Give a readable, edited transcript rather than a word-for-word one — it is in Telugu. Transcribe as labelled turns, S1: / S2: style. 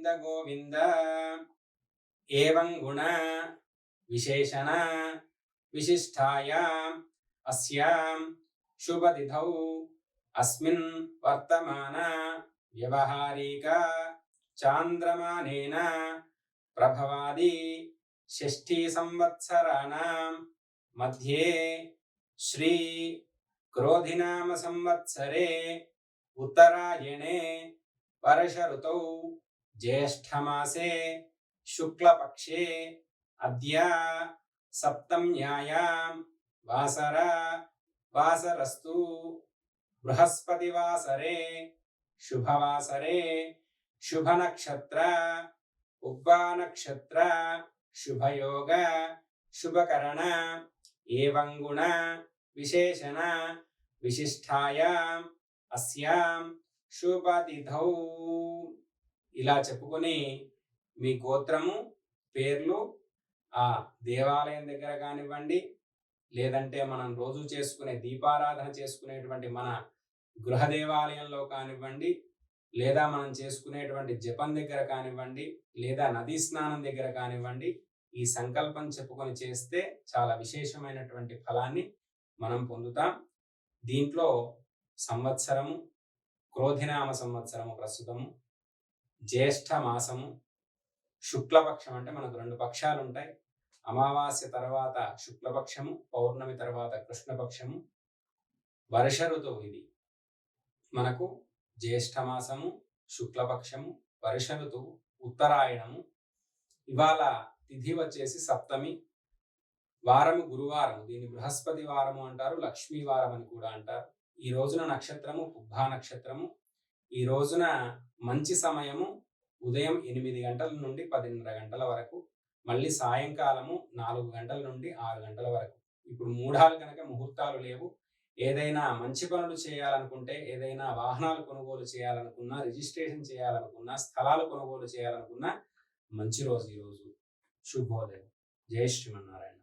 S1: గోవింద గోవింద ఏవం గుణ విశేషణ విశిష్టాయాం అస్యాం శుభతిథౌ అస్మిన్ వర్తమాన వ్యవహారిక చాంద్రమానేన ప్రభవాది షష్ఠీ సంవత్సరాణం మధ్యే శ్రీ క్రోధినామ సంవత్సరే ఉత్తరాయణే వర్ష ఋతౌ జ్యేష్ఠమాసే శుక్లపక్షే అద్య సప్తమ్యాయాం వాసరస్తు బృహస్పతివాసరే శుభవాసరే శుభనక్షత్ర ఉగ్భానక్షత్ర శుభయోగ శుభకరణ ఏవం గుణ విశేషణ విశిష్టాయాం అస్యాం శుభతిథౌ. ఇలా చెప్పుకొని మీ గోత్రము పేర్లు ఆ దేవాలయం దగ్గర కానివ్వండి, లేదంటే మనం రోజు చేసుకునే దీపారాధన చేసుకునేటువంటి మన గృహ దేవాలయంలో కానివ్వండి, లేదా మనం చేసుకునేటువంటి జపం దగ్గర కానివ్వండి, లేదా నదీ స్నానం దగ్గర కానివ్వండి, ఈ సంకల్పం చెప్పుకొని చేస్తే చాలా విశేషమైనటువంటి ఫలాన్ని మనం పొందుతాం. దీంట్లో సంవత్సరము క్రోధినామ సంవత్సరము ప్రస్తుతము, జ్యేష్ఠ మాసము, శుక్లపక్షం అంటే మనకు 2 పక్షాలు ఉంటాయి. అమావాస్య తర్వాత శుక్లపక్షము, పౌర్ణమి తర్వాత కృష్ణపక్షము. వర్ష ఋతువు ఇది మనకు జ్యేష్ఠ మాసము, శుక్లపక్షము, వర్ష ఋతువు, ఉత్తరాయణము. ఇవాళ తిథి వచ్చేసి సప్తమి, వారము గురువారం, దీన్ని బృహస్పతి వారము అంటారు, లక్ష్మీ వారం అని కూడా అంటారు. ఈ రోజున నక్షత్రము పుబ్బా నక్షత్రము. ఈ రోజున మంచి సమయము ఉదయం 8 గంటల నుండి 10:30 గంటల వరకు, మళ్ళీ సాయంకాలము 4 గంటల నుండి 6 గంటల వరకు. ఇప్పుడు మూఢాలు కనుక ముహూర్తాలు లేవు. ఏదైనా మంచి పనులు చేయాలనుకుంటే, ఏదైనా వాహనాలు కొనుగోలు చేయాలనుకున్నా, రిజిస్ట్రేషన్ చేయాలనుకున్నా, స్థలాలు కొనుగోలు చేయాలనుకున్నా మంచి రోజు ఈరోజు. శుభోదయం. జై శ్రీమన్నారాయణ.